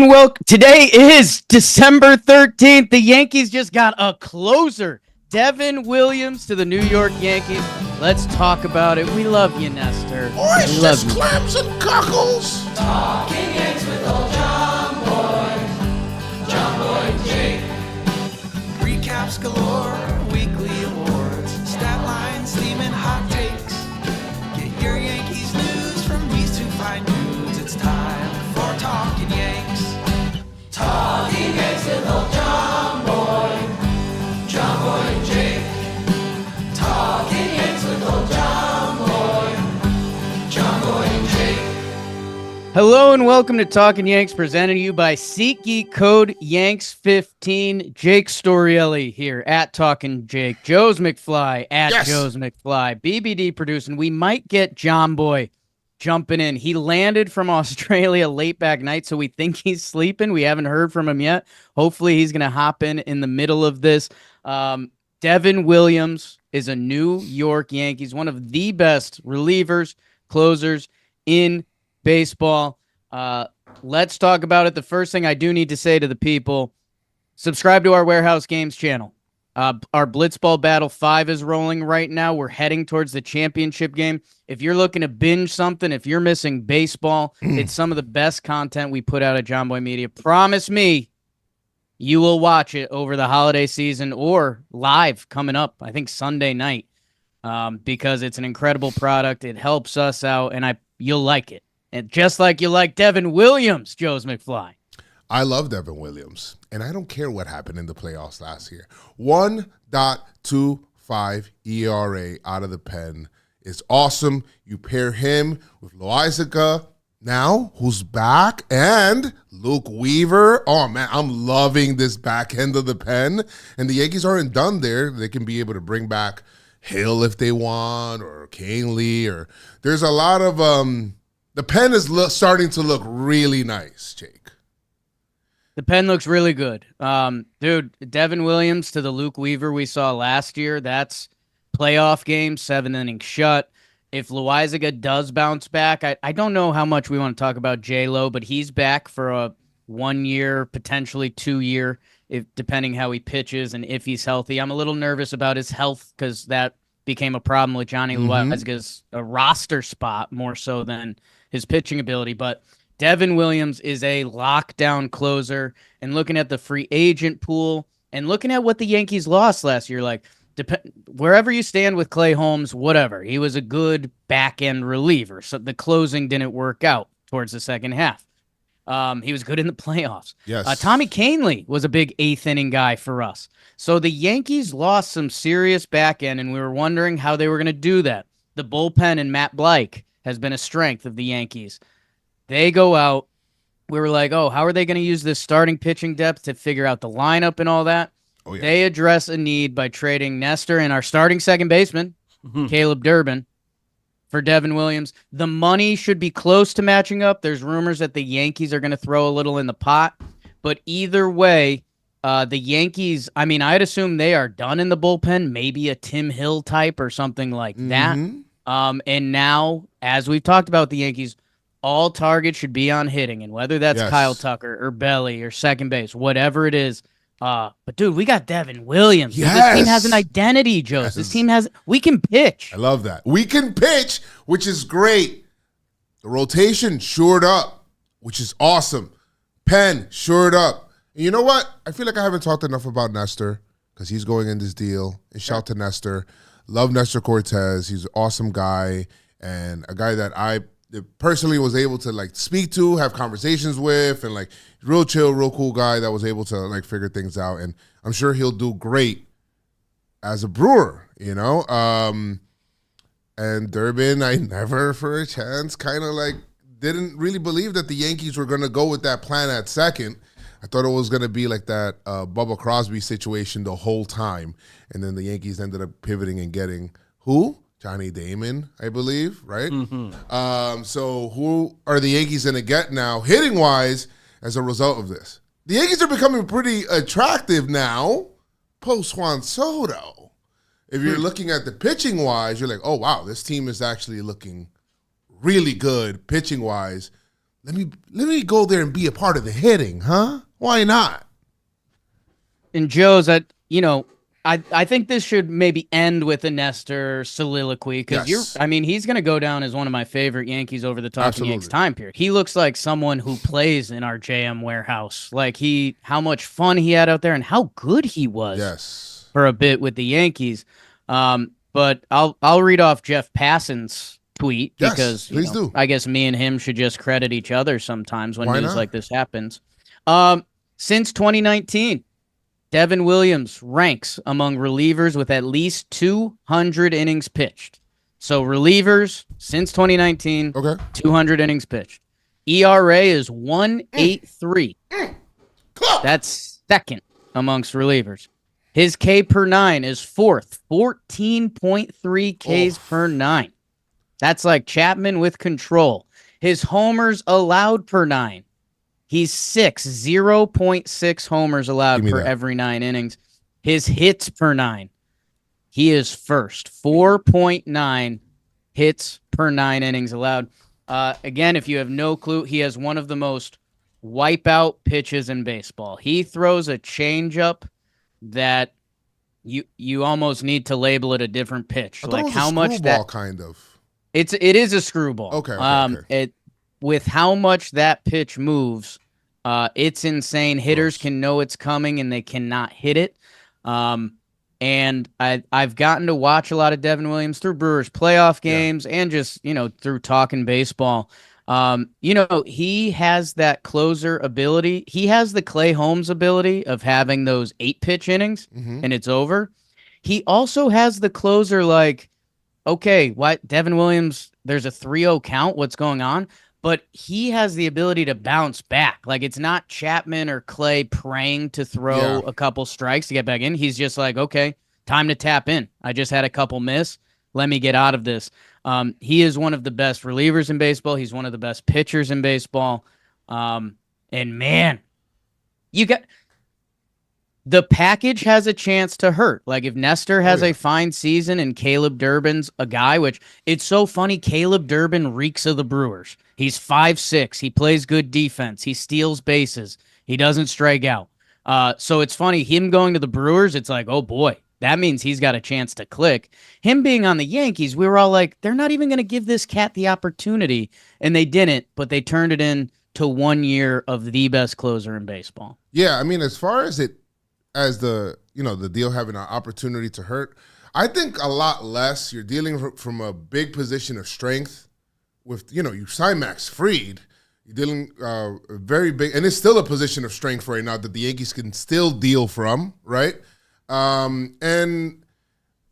and welcome. Today is December 13th. The Yankees just got a closer, Devin Williams, to the New York Yankees. Let's talk about it. We love you, Nestor. Oysters, clams, and cockles. Talking Yanks with old John Boy and Jake. Recaps galore, weekly awards, stat lines, theme, and hot takes. Get your Yankees news from these two fine dudes. It's time for Talkin' Yanks. Talking Yanks with old John Boy and Jake. Talking Yanks with old John Boy and Jake. Hello and welcome to Talkin' Yanks, presented to you by SeatGeek, code Yanks15. Jake Storielli here at Talkin' Jake. Joe's McFly at Joe's McFly. BBD producing. We might get John Boy jumping in. He landed from Australia late back night, so we think he's sleeping. We haven't heard from him yet. Hopefully he's going to hop in the middle of this. Devin Williams is a New York Yankees, one of the best relievers, closers in baseball. Let's talk about it. The first thing I do need to say to the people, subscribe to our Warehouse Games channel. Our Blitzball Battle 5 is rolling right now. We're heading towards the championship game. If you're looking to binge something, if you're missing baseball, it's some of the best content we put out at John Boy Media. Promise me you will watch it over the holiday season or live coming up, I think Sunday night, because it's an incredible product. It helps us out, and you'll like it. And just like you like Devin Williams, Joe's McFly. I love Devin Williams, and I don't care what happened in the playoffs last year. 1.25 ERA out of the pen is awesome. You pair him with Loizaga now, who's back, and Luke Weaver. Oh, man, I'm loving this back end of the pen. And the Yankees aren't done there. They can be able to bring back Hill if they want, or Kane Lee, or there's a lot of the pen is starting to look really nice, Jake. The pen looks really good. Dude, Devin Williams to the Luke Weaver we saw last year, that's playoff game, 7-inning shut. If Loizaga does bounce back, I don't know how much we want to talk about J-Lo, but he's back for a 1 year, potentially 2 year, depending how he pitches and if he's healthy. I'm a little nervous about his health because that became a problem with Johnny Loizaga's a roster spot more so than his pitching ability. But Devin Williams is a lockdown closer, and looking at the free agent pool and looking at what the Yankees lost last year, like wherever you stand with Clay Holmes, whatever, he was a good back-end reliever. So the closing didn't work out towards the second half. He was good in the playoffs. Yes. Tommy Kahnle was a big eighth-inning guy for us. So the Yankees lost some serious back-end, and we were wondering how they were going to do that. The bullpen and Matt Blake has been a strength of the Yankees. They go out. We were like, oh, how are they going to use this starting pitching depth to figure out the lineup and all that? Oh, yeah. They address a need by trading Nestor and our starting second baseman, Caleb Durbin, for Devin Williams. The money should be close to matching up. There's rumors that the Yankees are going to throw a little in the pot. But either way, the Yankees, I mean, I'd assume they are done in the bullpen, maybe a Tim Hill type or something like that. And now, as we've talked about the Yankees, all targets should be on hitting, and whether that's Kyle Tucker or Belly or second base, whatever it is. But dude, we got Devin Williams. Yes. This team has an identity, Joe. Yes. This team we can pitch. I love that. We can pitch, which is great. The rotation shored up, which is awesome. Pen shored up. And you know what? I feel like I haven't talked enough about Nestor because he's going in this deal. And shout to Nestor. Love Nestor Cortez. He's an awesome guy and a guy that I personally was able to like speak to, have conversations with, and like real chill, real cool guy that was able to like figure things out. And I'm sure he'll do great as a Brewer, you know? And Durbin, I never for a chance kind of like didn't really believe that the Yankees were going to go with that plan at second. I thought it was going to be like that Bubba Crosby situation the whole time. And then the Yankees ended up pivoting and getting who? Johnny Damon, I believe, right? So who are the Yankees going to get now, hitting-wise, as a result of this? The Yankees are becoming pretty attractive now, post-Juan Soto. If you're looking at the pitching-wise, you're like, oh, wow, this team is actually looking really good pitching-wise. let me go there and be a part of the hitting, huh? Why not? And Joe's, I think this should maybe end with a Nestor soliloquy because Yes. he's going to go down as one of my favorite Yankees over the Talking Absolutely. Yanks time period. He looks like someone who plays in our JM warehouse. Like how much fun he had out there and how good he was Yes. for a bit with the Yankees. But I'll read off Jeff Passan's tweet Yes, because please do. I guess me and him should just credit each other sometimes when Why news not? like this happens. Since 2019, Devin Williams ranks among relievers with at least 200 innings pitched. So relievers since 2019, Okay. 200 innings pitched. ERA is 1.83. That's second amongst relievers. His K per nine is fourth, 14.3 Ks per nine. That's like Chapman with control. His homers allowed per nine. He's 0.6 homers allowed per every 9 innings. His hits per 9. He is first, 4.9 hits per 9 innings allowed. Again, if you have no clue, he has one of the most wipeout pitches in baseball. He throws a changeup that you almost need to label it a different pitch. I thought it was how a much screwball, that kind of. it is a screwball. Okay. With how much that pitch moves, it's insane. Hitters can know it's coming and they cannot hit it. And I've gotten to watch a lot of Devin Williams through Brewers playoff games and just, through talking baseball. He has that closer ability. He has the Clay Holmes ability of having those 8-pitch innings and it's over. He also has the closer okay, what Devin Williams, there's a 3-0 count. What's going on? But he has the ability to bounce back. Like it's not Chapman or Clay praying to throw a couple strikes to get back in. He's just like, okay, time to tap in. I just had a couple miss. Let me get out of this. He is one of the best relievers in baseball. He's one of the best pitchers in baseball. And man, the package has a chance to hurt. Like if Nestor has a fine season and Caleb Durbin's a guy, which it's so funny, Caleb Durbin reeks of the Brewers. He's 5'6". He plays good defense. He steals bases. He doesn't strike out. So it's funny, him going to the Brewers, it's like, oh boy, that means he's got a chance to click. Him being on the Yankees, we were all like, they're not even going to give this cat the opportunity. And they didn't, but they turned it into 1 year of the best closer in baseball. Yeah, as far as the deal having an opportunity to hurt, I think a lot less. You're dealing from a big position of strength with, you sign Max Fried. You're dealing very big, and it's still a position of strength right now that the Yankees can still deal from, right? And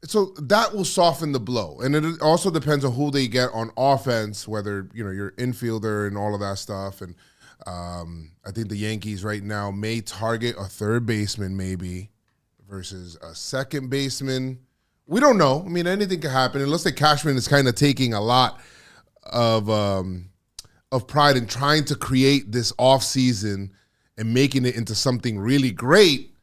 so that will soften the blow. And it also depends on who they get on offense, whether, your infielder and all of that stuff. And I think the Yankees right now may target a third baseman maybe versus a second baseman. We don't know. Anything can happen. It looks like Cashman is kind of taking a lot of pride in trying to create this offseason and making it into something really great.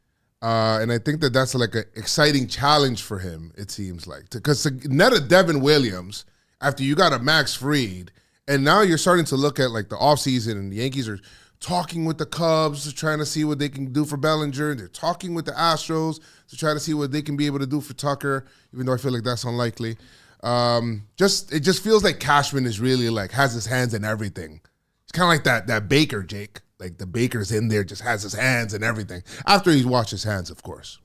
And I think that's like an exciting challenge for him, it seems like. Because net a Devin Williams after you got a Max Fried, and now you're starting to look at like the offseason, and the Yankees are talking with the Cubs to trying to see what they can do for Bellinger, and they're talking with the Astros to try to see what they can be able to do for Tucker, even though I feel like that's unlikely. It just feels like Cashman is really like has his hands in everything. It's kind of like that Baker, Jake. Like the Baker's in there, just has his hands and everything. After he's washed his hands, of course.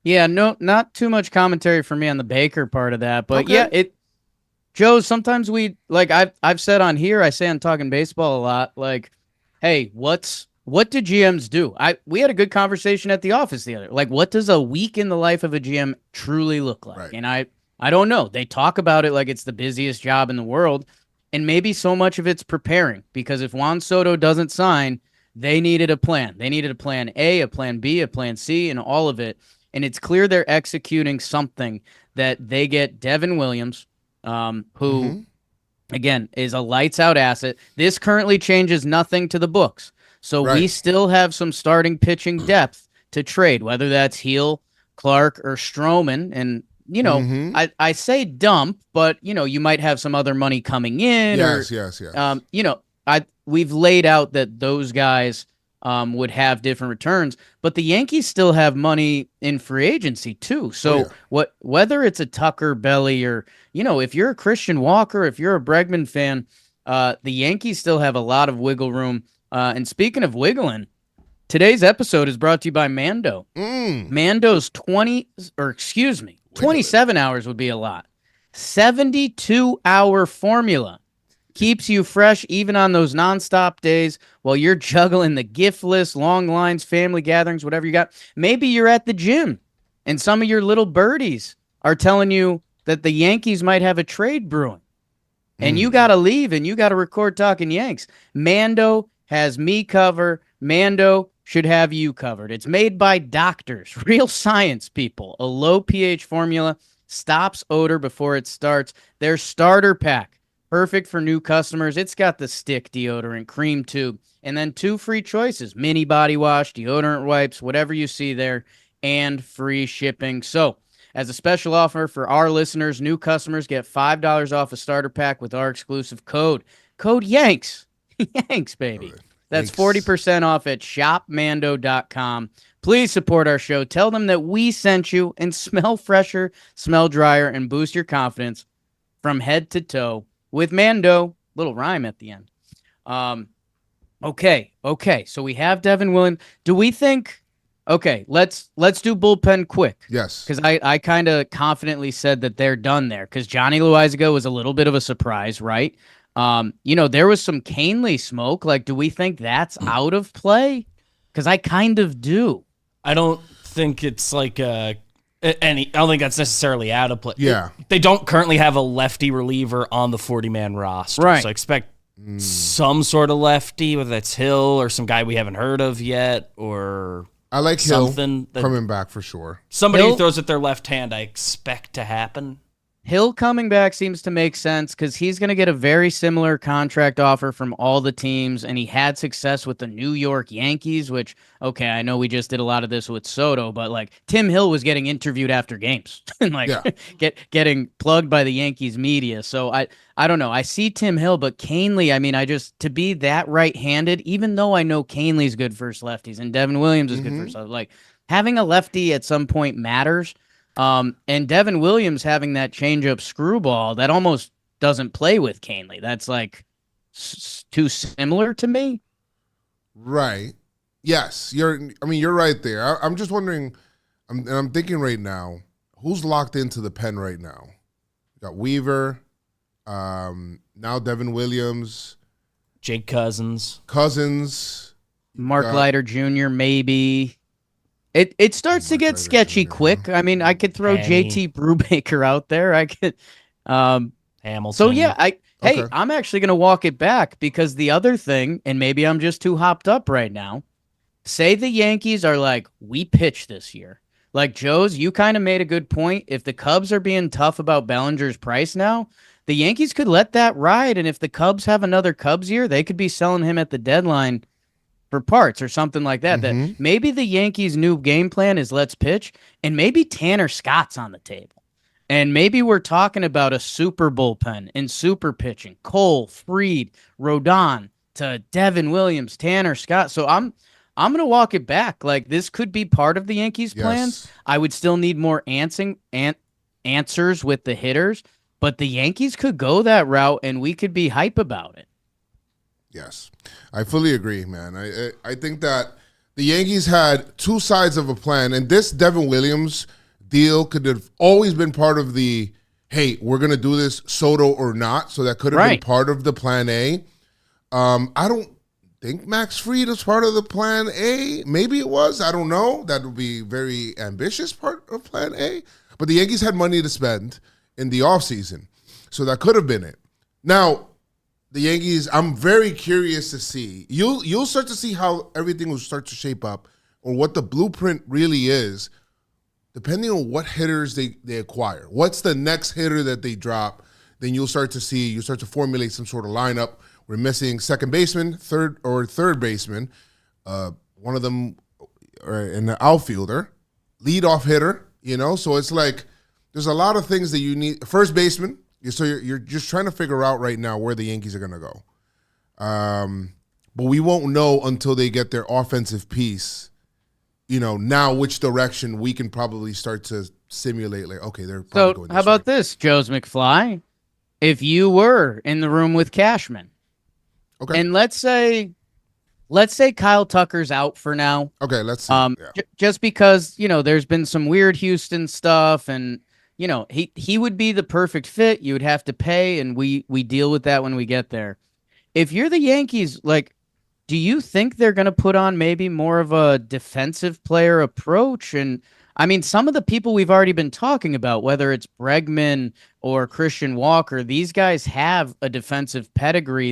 Yeah, no, not too much commentary for me on the Baker part of that, but Okay. Joe, sometimes I've said on here, I say on Talking Baseball a lot, like, hey, what do GMs do? We had a good conversation at the office the other, like, what does a week in the life of a GM truly look like? Right. And I don't know. They talk about it like it's the busiest job in the world, and maybe so much of it's preparing, because if Juan Soto doesn't sign, they needed a plan. They needed a plan A, a plan B, a plan C, and all of it. And it's clear they're executing something that they get Devin Williams, who, again, is a lights-out asset. This currently changes nothing to the books. So we still have some starting pitching depth to trade, whether that's Heel, Clark, or Stroman. And, I say dump, but, you might have some other money coming in. Yes. we've laid out that those guys would have different returns, but the Yankees still have money in free agency too. So whether it's a Tucker Belly or, if you're a Christian Walker, if you're a Bregman fan, the Yankees still have a lot of wiggle room. And speaking of wiggling, today's episode is brought to you by Mando. Mando's 27 hours would be a lot. 72-hour formula keeps you fresh even on those nonstop days while you're juggling the gift list, long lines, family gatherings, whatever you got. Maybe you're at the gym and some of your little birdies are telling you that the Yankees might have a trade brewing. And you got to leave and you got to record Talking Yanks. Mando has me covered. Mando should have you covered. It's made by doctors, real science people. A low pH formula stops odor before it starts. Their starter pack, perfect for new customers. It's got the stick deodorant, cream tube, and then 2 free choices, mini body wash, deodorant wipes, whatever you see there, and free shipping. So, as a special offer for our listeners, new customers get $5 off a starter pack with our exclusive code. Code Yanks. Yanks, baby. That's 40% off at shopmando.com. Please support our show. Tell them that we sent you and smell fresher, smell drier, and boost your confidence from head to toe with Mando. Little rhyme at the end. Okay. So we have Devin Williams. Do we think... Okay, let's do bullpen quick. Yes. Because I kind of confidently said that they're done there because Johnny Loizaga was a little bit of a surprise, right? There was some Canely smoke. Like, do we think that's out of play? Because I kind of do. I don't think it's like I don't think that's necessarily out of play. Yeah. They don't currently have a lefty reliever on the 40-man roster. Right. So I expect some sort of lefty, whether that's Hill or some guy we haven't heard of yet, or... I like Hill something coming back for sure. Somebody Hill, who throws at their left hand, I expect to happen. Hill coming back seems to make sense because he's going to get a very similar contract offer from all the teams, and he had success with the New York Yankees, which, okay, I know we just did a lot of this with Soto, but, like, Tim Hill was getting interviewed after games and, like, getting plugged by the Yankees media. So, I don't know. I see Tim Hill, but Canely, I mean, to be that right-handed, even though I know Canely's good first lefties and Devin Williams is good first lefties, like, having a lefty at some point matters. And Devin Williams having that changeup screwball that almost doesn't play with Canely. That's like too similar to me. Right. Yes. You're right there. I'm just wondering, I'm thinking right now, who's locked into the pen right now? You got Weaver, now Devin Williams, Jake Cousins, Mark Leiter Jr. maybe. It starts to get sketchy quick. I mean, I could throw JT Brubaker out there. I could Hamilton. So yeah, I'm actually going to walk it back because the other thing, and maybe I'm just too hopped up right now, say the Yankees are like, we pitch this year. Like, Joe's, you kind of made a good point. If the Cubs are being tough about Bellinger's price now, the Yankees could let that ride, and if the Cubs have another Cubs year, they could be selling him at the deadline for parts or something like that. That maybe the Yankees' new game plan is let's pitch, and maybe Tanner Scott's on the table. And maybe we're talking about a super bullpen and super pitching. Cole, Fried, Rodon to Devin Williams, Tanner Scott. So I'm going to walk it back. Like, this could be part of the Yankees' plans. I would still need more answers with the hitters, but the Yankees could go that route, and we could be hype about it. Yes, I fully agree, man. I think that the Yankees had two sides of a plan, and this Devin Williams deal could have always been part of the, hey, we're going to do this Soto or not, so that could have been part of the plan A. I don't think Max Fried is part of the plan A. Maybe it was. I don't know. That would be very ambitious part of plan A. But the Yankees had money to spend in the offseason, so that could have been it. Now, the Yankees, I'm very curious to see. You'll start to see how everything will start to shape up or what the blueprint really is, depending on what hitters they acquire. What's the next hitter that they drop? Then you'll start to formulate some sort of lineup. We're missing second baseman, third baseman, one of them an outfielder, leadoff hitter, So it's like there's a lot of things that you need. First baseman. So you're just trying to figure out right now where the Yankees are going to go. But we won't know until they get their offensive piece. Now which direction we can probably start to simulate. Like, okay, they're probably going So this how about way. this, Joe's McFly? If you were in the room with Cashman, Okay, and let's say Kyle Tucker's out for now, okay, let's see. Yeah. just because there's been some weird Houston stuff, and he would be the perfect fit. You would have to pay, and we deal with that when we get there. If you're the Yankees, like, do you think they're going to put on maybe more of a defensive player approach? And I mean, some of the people we've already been talking about, whether it's Bregman or Christian Walker, these guys have a defensive pedigree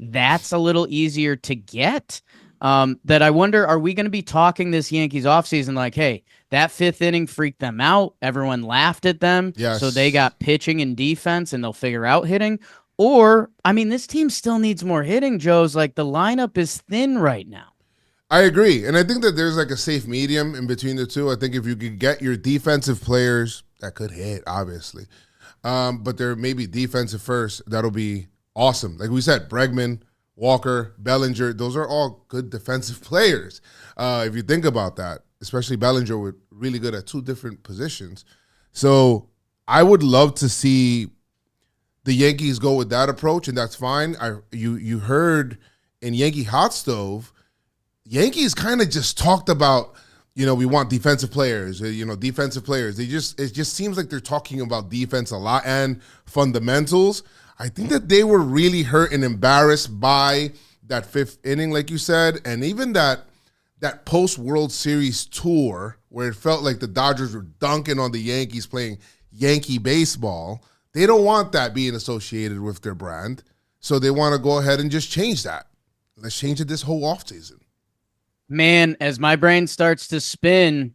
that's a little easier to get. That I wonder, are we going to be talking this Yankees offseason like, hey, that fifth inning freaked them out. Everyone laughed at them. Yes. So they got pitching and defense and they'll figure out hitting. Or, I mean, this team still needs more hitting, Joe's. Like, the lineup is thin right now. I agree. And I think that there's like a safe medium in between the two. I think if you could get your defensive players that could hit, obviously, but they're maybe defensive first, that'll be awesome. Like we said, Bregman, Walker, Bellinger, those are all good defensive players. If you think about that, especially Bellinger, with really good at two different positions. So I would love to see the Yankees go with that approach, and that's fine. You heard in Yankee Hot Stove, Yankees kind of just talked about, we want defensive players, defensive players. It just seems like they're talking about defense a lot and fundamentals. I think that they were really hurt and embarrassed by that fifth inning, like you said, and even that post-World Series tour where it felt like the Dodgers were dunking on the Yankees playing Yankee baseball. They don't want that being associated with their brand, so they want to go ahead and just change that. Let's change it this whole offseason. Man, as my brain starts to spin,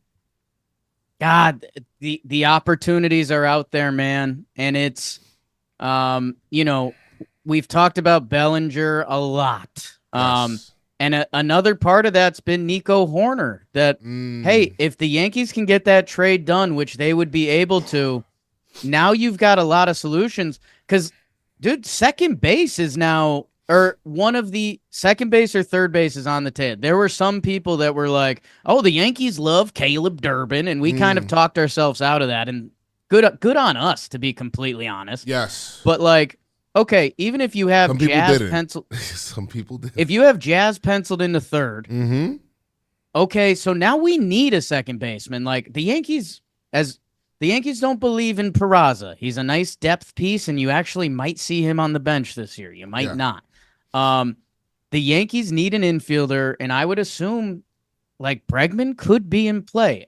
God, the opportunities are out there, man. And it's, we've talked about Bellinger a lot. Yes. And another part of that's been Nico Horner. That, hey, if the Yankees can get that trade done, which they would be able to, now you've got a lot of solutions. Because, dude, second base is now, or one of the second base or third base is on the table. There were some people that were like, oh, the Yankees love Caleb Durbin, and we kind of talked ourselves out of that. And good on us, to be completely honest. Yes. But, like, okay, even if you have Jazz penciled, some people did. if you have Jazz penciled into third, Mm-hmm. okay, so now we need a second baseman. Like, the Yankees don't believe in Peraza. He's a nice depth piece, and you actually might see him on the bench this year. You might not. The Yankees need an infielder, and I would assume, like, Bregman could be in play.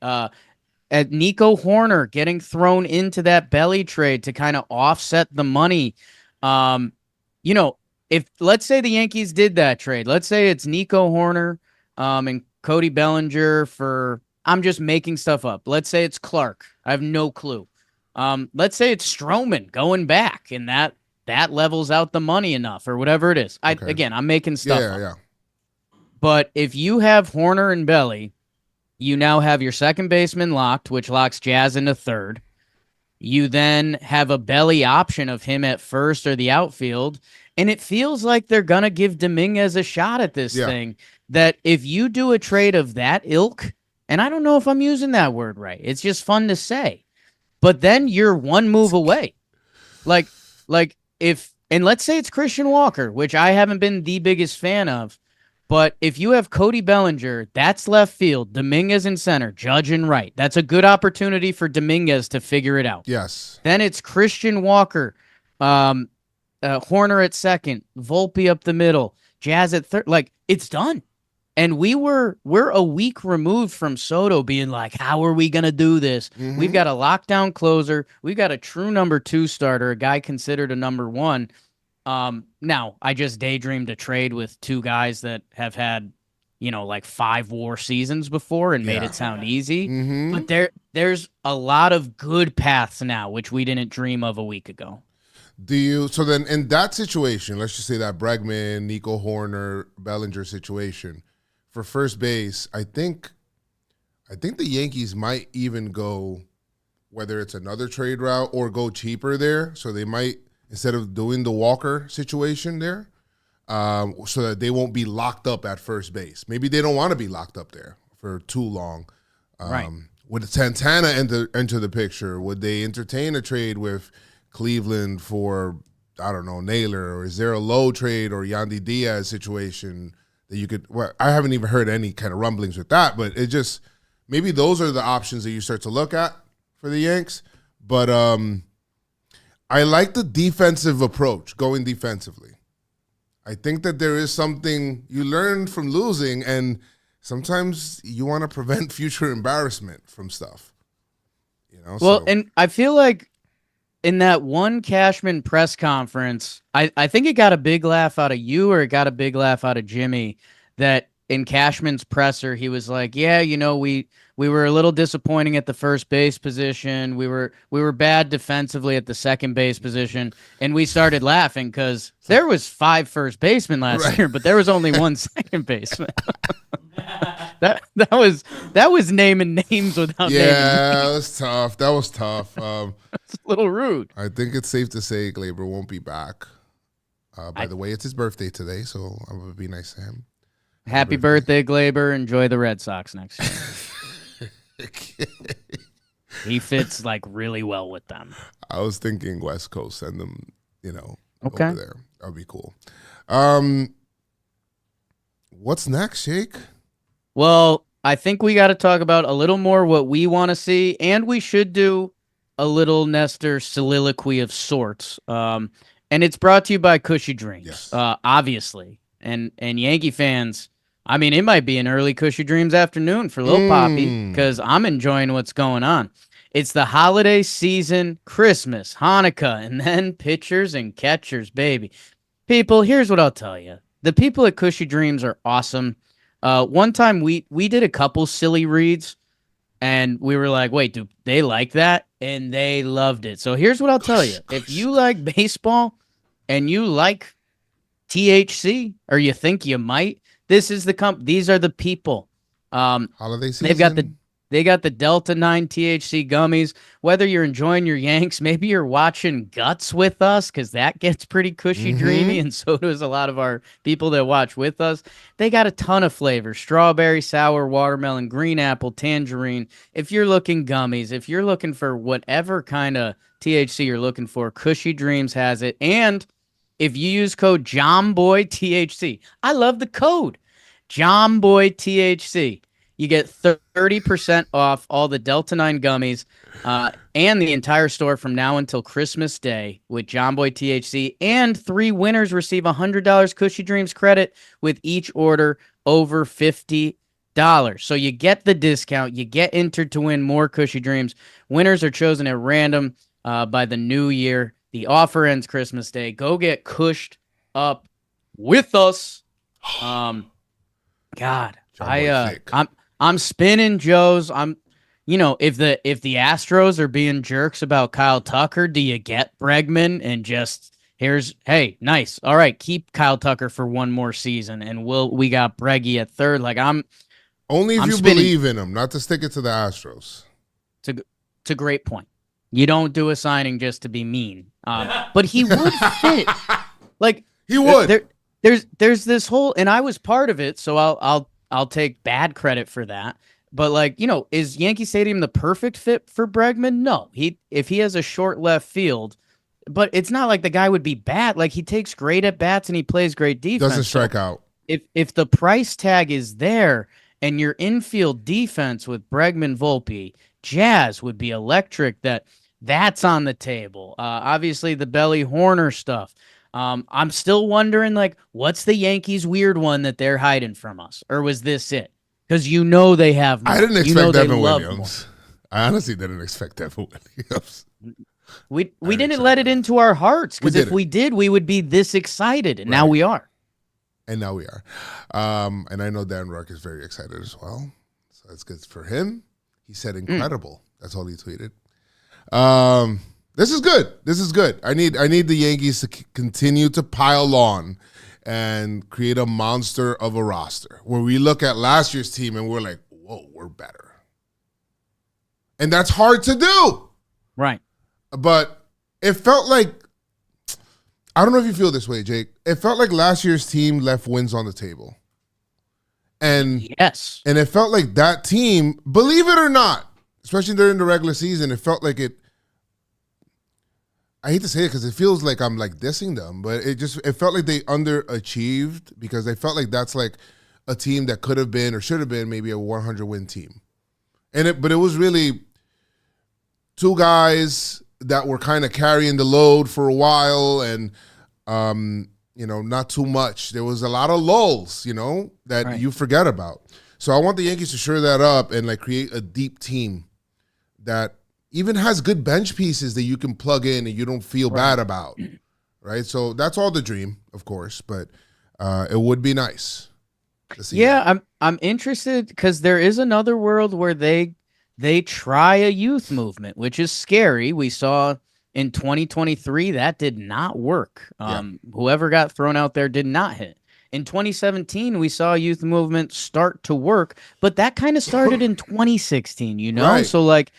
At Nico Horner getting thrown into that belly trade to kind of offset the money. If let's say the Yankees did that trade, let's say it's Nico Horner and Cody Bellinger for, I'm just making stuff up. Let's say it's Clark. I have no clue. Let's say it's Stroman going back, and that levels out the money enough or whatever it is. Again, I'm making stuff up. Yeah. But if you have Horner and Belly, you now have your second baseman locked, which locks Jazz into third. You then have a Belly option of him at first or the outfield. And it feels like they're going to give Dominguez a shot at this thing. That if you do a trade of that ilk, and I don't know if I'm using that word right, it's just fun to say. But then you're one move away. Like if, and let's say it's Christian Walker, which I haven't been the biggest fan of. But if you have Cody Bellinger, that's left field, Dominguez in center, Judge in right. That's a good opportunity for Dominguez to figure it out. Yes. Then it's Christian Walker, Horner at second, Volpe up the middle, Jazz at third. Like, it's done. And we're a week removed from Soto being like, how are we going to do this? Mm-hmm. We've got a lockdown closer. We've got a true number 2 starter, a guy considered a number 1. Now, I just daydreamed a trade with 2 guys that have had, like 5 WAR seasons before and made it sound easy. Mm-hmm. But there's a lot of good paths now, which we didn't dream of a week ago. So then in that situation, let's just say that Bregman, Nico Horner, Bellinger situation, for first base, I think the Yankees might even go, whether it's another trade route or go cheaper there. So they might, instead of doing the Walker situation there, so that they won't be locked up at first base. Maybe they don't want to be locked up there for too long. Right. Would Santana enter the picture? Would they entertain a trade with Cleveland for, I don't know, Naylor? Or is there a low trade or Yandy Diaz situation that you could – well, I haven't even heard any kind of rumblings with that, but it just – maybe those are the options that you start to look at for the Yanks. But I like the defensive approach, going defensively. I think that there is something you learn from losing, and sometimes you want to prevent future embarrassment from stuff. Well, and I feel like in that one Cashman press conference, I think it got a big laugh out of you, or it got a big laugh out of Jimmy, that in Cashman's presser, he was like, yeah, we were a little disappointing at the first base position. We were bad defensively at the second base position, and we started laughing because there was 5 first basemen last year, but there was only 1 second baseman. that was naming names without naming names. That was tough. It's a little rude. I think it's safe to say Glaber won't be back. By the way, it's his birthday today, so I'm gonna be nice to him. Happy birthday, Glaber. Enjoy the Red Sox next year. He fits like really well with them. I was thinking West Coast, send them, okay, over there. That would be cool. What's next, Shake? Well, I think we got to talk about a little more what we want to see, and we should do a little Nestor soliloquy of sorts. And it's brought to you by Cushy Dreams, yes. Obviously. And Yankee fans, I mean, it might be an early Cushy Dreams afternoon for Lil Poppy, because I'm enjoying what's going on. It's the holiday season, Christmas, Hanukkah, and then pitchers and catchers, baby. People, here's what I'll tell you. The people at Cushy Dreams are awesome. One time we did a couple silly reads, and we were like, wait, do they like that? And they loved it. So here's what I'll tell you. If you like baseball and you like THC, or you think you might, this is these are the people. Holiday season. They got the Delta 9 THC gummies. Whether you're enjoying your Yanks, maybe you're watching Guts with us, because that gets pretty cushy dreamy, and so does a lot of our people that watch with us. They got a ton of flavors: strawberry, sour, watermelon, green apple, tangerine. If you're looking gummies, if you're looking for whatever kind of THC you're looking for, Cushy Dreams has it. And if you use code JOMBOYTHC, I love the code JOMBOYTHC. You get 30% off all the Delta 9 gummies and the entire store from now until Christmas Day with John Boy THC. And 3 winners receive $100 Cushy Dreams credit with each order over $50. So you get the discount. You get entered to win more Cushy Dreams. Winners are chosen at random by the new year. The offer ends Christmas Day. Go get cushed up with us. God, I'm spinning Joe's. If the Astros are being jerks about Kyle Tucker, do you get Bregman and just hey, nice. All right, keep Kyle Tucker for one more season, and we got Breggy at third. Like only if you believe in him, not to stick it to the Astros. It's a great point. You don't do a signing just to be mean, but he would fit. Like he would. There's this whole, and I was part of it, so I'll take bad credit for that. But is Yankee Stadium the perfect fit for Bregman? No. If he has a short left field, but it's not like the guy would be bad. Like, he takes great at bats and he plays great defense. Doesn't strike out. If the price tag is there and your infield defense with Bregman, Volpe, Jazz would be electric. That's on the table. Obviously the Belly Horner stuff. I'm still wondering, what's the Yankees' weird one that they're hiding from us? Or was this it? Because they have more. I didn't expect Devin Williams. I honestly didn't expect Devin Williams. We didn't let it into our hearts, because if we did, we would be this excited, and now we are. And now we are. And I know Dan Rourke is very excited as well. So that's good for him. He said incredible. That's all he tweeted. This is good. This is good. I need the Yankees to continue to pile on and create a monster of a roster where we look at last year's team and we're like, whoa, we're better. And that's hard to do. Right. But it felt like, I don't know if you feel this way, Jake. It felt like last year's team left wins on the table. And Yes. and it felt like that team, believe it or not, especially during the regular season, it felt like it. I hate to say it because it feels like I'm like dissing them, but it felt like they underachieved because they felt like that's like a team that could have been or should have been maybe a 100 win team. But it was really two guys that were kind of carrying the load for a while and not too much. There was a lot of lulls, that Right. you forget about. So I want the Yankees to shore that up and like create a deep team that even has good bench pieces that you can plug in and you don't feel bad about, right? So that's all the dream, of course, but it would be nice to see. Yeah, I'm interested because there is another world where they try a youth movement, which is scary. We saw in 2023 that did not work. Whoever got thrown out there did not hit. In 2017, we saw a youth movement start to work, but that kind of started in 2016, Right. So like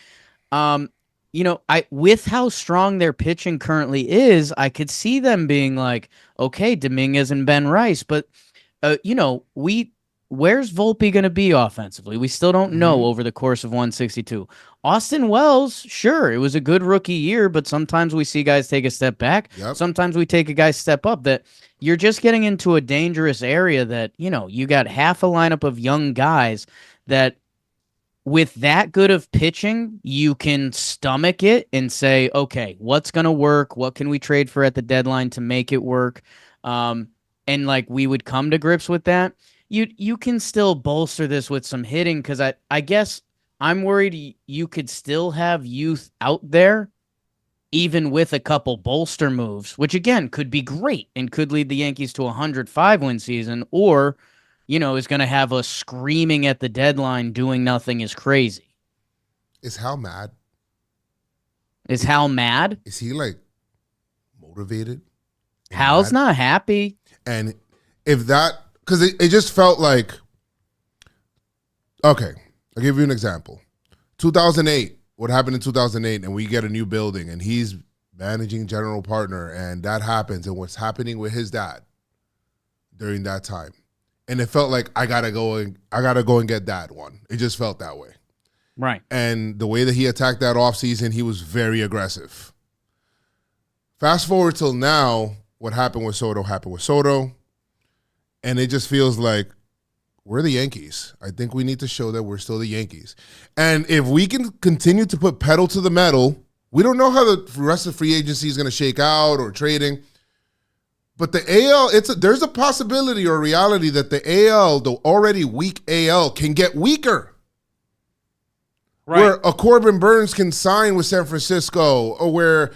with how strong their pitching currently is, I could see them being like, okay, Dominguez and Ben Rice, but where's Volpe going to be offensively? We still don't know over the course of 162. Austin Wells, sure, it was a good rookie year, but sometimes we see guys take a step back. Yep. Sometimes we take a guy step up. That you're just getting into a dangerous area that, you got half a lineup of young guys that with that good of pitching, you can stomach it and say, okay, what's going to work? What can we trade for at the deadline to make it work? And like we would come to grips with that. You can still bolster this with some hitting because I guess I'm worried you could still have youth out there even with a couple bolster moves, which again could be great and could lead the Yankees to a 105-win season, or is going to have us screaming at the deadline doing nothing is crazy. Is Hal mad? Is Hal mad? Is he like motivated? and Hal's mad? not happy. And if that, because it just felt like, okay, I'll give you an example. 2008, what happened in 2008, and we get a new building, and he's managing general partner, and that happens, and what's happening with his dad during that time. And it felt like I gotta go and get that one. It just felt that way. Right. And the way that he attacked that offseason, he was very aggressive. Fast forward till now, what happened with Soto. And it just feels like we're the Yankees. I think we need to show that we're still the Yankees. And if we can continue to put pedal to the metal, we don't know how the rest of free agency is going to shake out or trading. But the AL, there's a possibility or reality that the AL, the already weak AL, can get weaker. Right. Where a Corbin Burns can sign with San Francisco, or where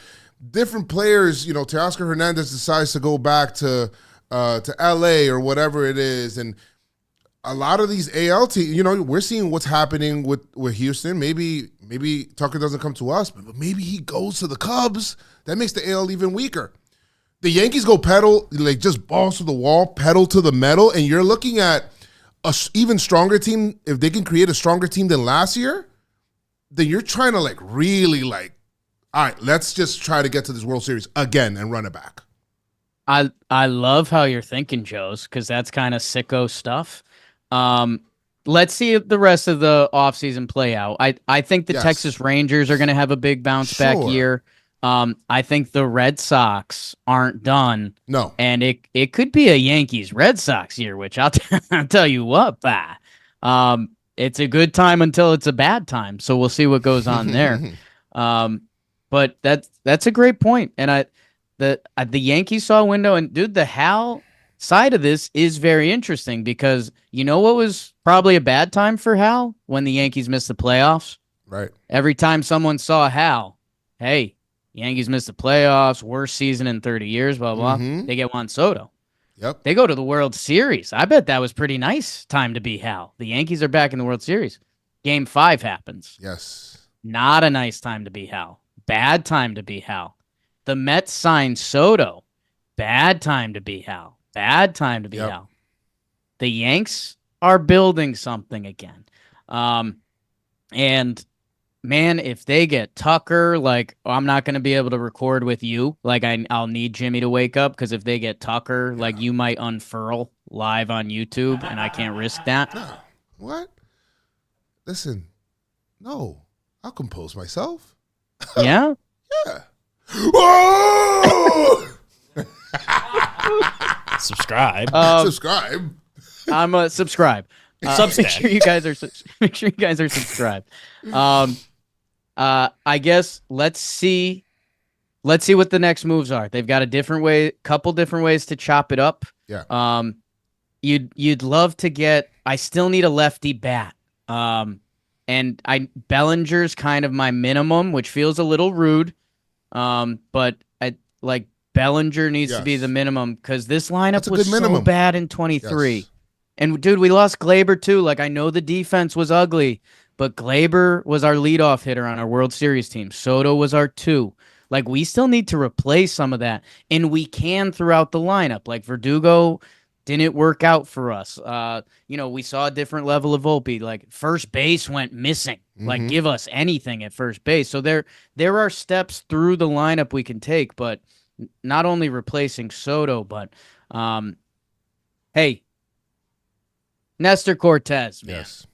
different players, Teoscar Hernandez decides to go back to LA or whatever it is. And a lot of these AL teams, we're seeing what's happening with Houston. Maybe Tucker doesn't come to us, but maybe he goes to the Cubs. That makes the AL even weaker. The Yankees go pedal, like just balls to the wall, pedal to the metal, and you're looking at a even stronger team. If they can create a stronger team than last year, then you're trying to really all right, let's just try to get to this World Series again and run it back. I love how you're thinking, Joes, because that's kind of sicko stuff. Let's see if the rest of the offseason play out. I think the Yes. Texas Rangers are going to have a big bounce back Sure. year. I think the Red Sox aren't done. No. And it could be a Yankees Red Sox year, which I'll tell you what, it's a good time until it's a bad time. So we'll see what goes on there. But that's a great point. And the Yankees saw a window, and dude, the Hal side of this is very interesting because what was probably a bad time for Hal? When the Yankees missed the playoffs. Right. Every time someone saw Hal, hey, Yankees missed the playoffs, worst season in 30 years, blah, blah, they get Juan Soto. Yep. They go to the World Series. I bet that was pretty nice time to be Hal. The Yankees are back in the World Series. Game 5 happens. Yes. Not a nice time to be Hal. Bad time to be Hal. The Mets signed Soto. Bad time to be Hal. Bad time to be Yep. Hal. The Yanks are building something again. And man, if they get Tucker, like I'm not going to be able to record with you. Like I'll need Jimmy to wake up because if they get Tucker, like you might unfurl live on YouTube, and I can't risk that. No. What? Listen, no. I'll compose myself. Yeah. Yeah. Oh! Subscribe. Subscribe. I'm a subscribe. Substack. Make sure you guys are subscribed. I guess let's see what the next moves are. They've got couple different ways to chop it up. Yeah. You'd love to get. I still need a lefty bat. And Bellinger's kind of my minimum, which feels a little rude. But Bellinger needs to be the minimum because this lineup was so bad in 23. Yes. And dude, we lost Glaber too. Like I know the defense was ugly, but Glaber was our leadoff hitter on our World Series team. Soto was our 2. Like we still need to replace some of that, and we can throughout the lineup. Like Verdugo didn't work out for us. We saw a different level of Volpe. Like first base went missing. Like give us anything at first base. So there are steps through the lineup we can take, but not only replacing Soto, but hey, Nestor Cortez, man. Yes.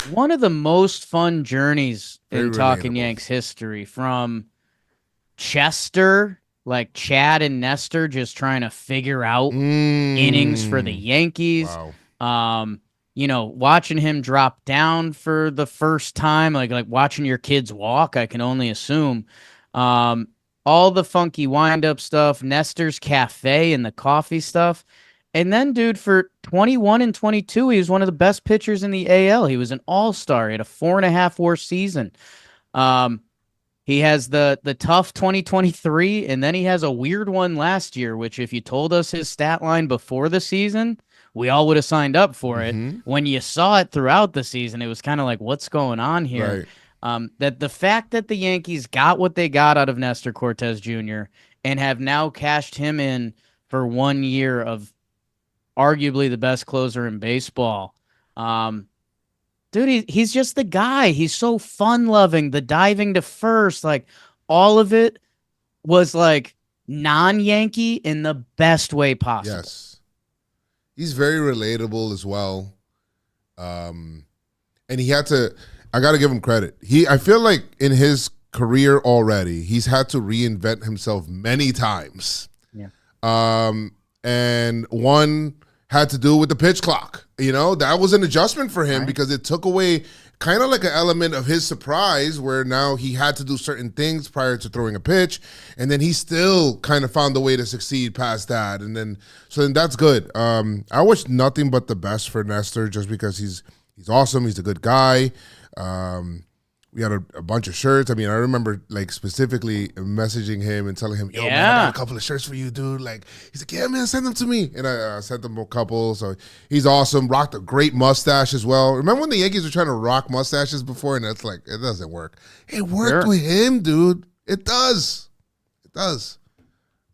One of the most fun journeys Very in Talkin' relatable. Yanks history, from Chester, like Chad and Nestor just trying to figure out innings for the Yankees. Wow. Watching him drop down for the first time, like watching your kids walk, I can only assume. All the funky wind-up stuff, Nestor's Cafe and the coffee stuff. And then, dude, for 21 and 22, he was one of the best pitchers in the AL. He was an all-star. He had a 4.5 WAR season. He has the tough 2023, and then he has a weird one last year, which if you told us his stat line before the season, we all would have signed up for it. When you saw it throughout the season, it was kind of like, what's going on here? Right. That the fact that the Yankees got what they got out of Nestor Cortez Jr. and have now cashed him in for 1 year of arguably the best closer in baseball. Dude, he's just the guy. He's so fun-loving. The diving to first, like all of it was like non-Yankee in the best way possible. Yes. He's very relatable as well. And he had to, I got to give him credit. I feel like in his career already, he's had to reinvent himself many times. Yeah. And one had to do with the pitch clock. That was an adjustment for him because it took away kind of like an element of his surprise where now he had to do certain things prior to throwing a pitch, and then he still kind of found a way to succeed past that. And then that's good. I wish nothing but the best for Nestor just because he's awesome. He's a good guy. We had a bunch of shirts. I mean, I remember like specifically messaging him and telling him, yo, man, I got a couple of shirts for you, dude. Like, he's like, yeah, man, send them to me. And I sent him a couple. So he's awesome. Rocked a great mustache as well. Remember when the Yankees were trying to rock mustaches before? And that's like, it doesn't work. It worked with him, dude. It does. It does.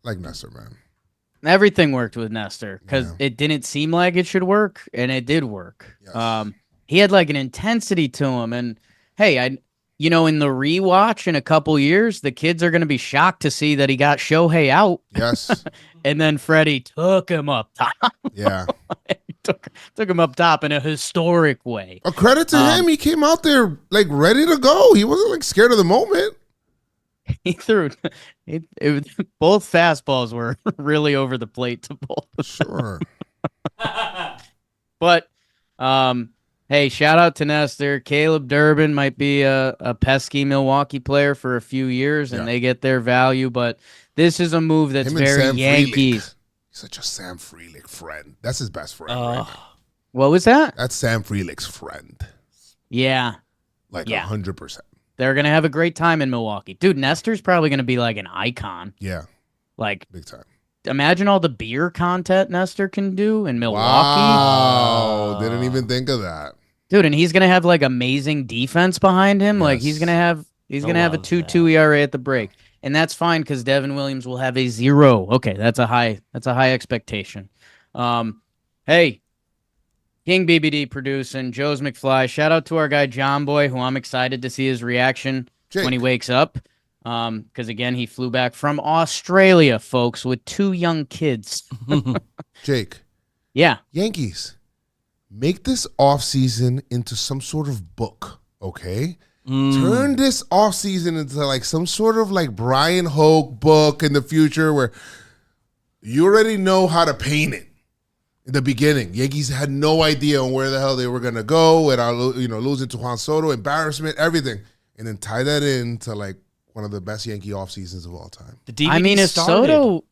Like Nestor, man. Everything worked with Nestor because it didn't seem like it should work, and it did work. Yes. He had like an intensity to him. And hey, in the rewatch in a couple years, the kids are going to be shocked to see that he got Shohei out. Yes. And then Freddie took him up top. Yeah. took him up top in a historic way. A credit to him. He came out there like ready to go. He wasn't like scared of the moment. He threw both fastballs were really over the plate to both. Sure. But hey, shout out to Nestor. Caleb Durbin might be a pesky Milwaukee player for a few years, and they get their value. But this is a move that's very Yankees. He's such a Sam Frelick friend. That's his best friend. Right? What was that? That's Sam Frelick's friend. Yeah. 100%. They're going to have a great time in Milwaukee. Dude, Nestor's probably going to be like an icon. Yeah. Like, big time. Imagine all the beer content Nestor can do in Milwaukee. Wow. Didn't even think of that. Dude, and he's going to have like amazing defense behind him. Yes. Like he's going to have a 2.2 ERA at the break. And that's fine because Devin Williams will have a 0. Okay, that's a high expectation. Hey, King BBD producing, Joe's McFly. Shout out to our guy John Boy, who I'm excited to see his reaction Jake. when he wakes up. Because again, he flew back from Australia, folks, with 2 young kids. Jake. Yeah. Yankees, make this offseason into some sort of book, okay? Turn this offseason into like some sort of like Brian Hoke book in the future where you already know how to paint it. In the beginning, Yankees had no idea on where the hell they were going to go without, losing to Juan Soto, embarrassment, everything. And then tie that into like one of the best Yankee off seasons of all time. The DVD I mean, started.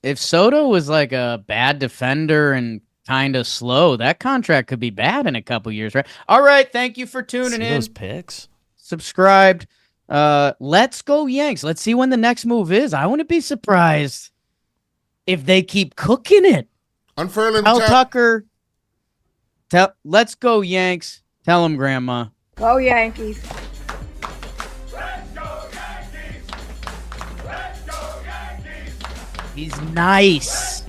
if Soto was like a bad defender and kind of slow, that contract could be bad in a couple years, right? All right, thank you for tuning See in. those picks? Subscribed. Let's go Yanks. Let's see when the next move is. I wouldn't be surprised if they keep cooking it. Unfurling Tell chat. Tucker. Let's go Yanks. Tell him, Grandma. Go Yankees. Let's go Yankees! Let's go Yankees! He's nice.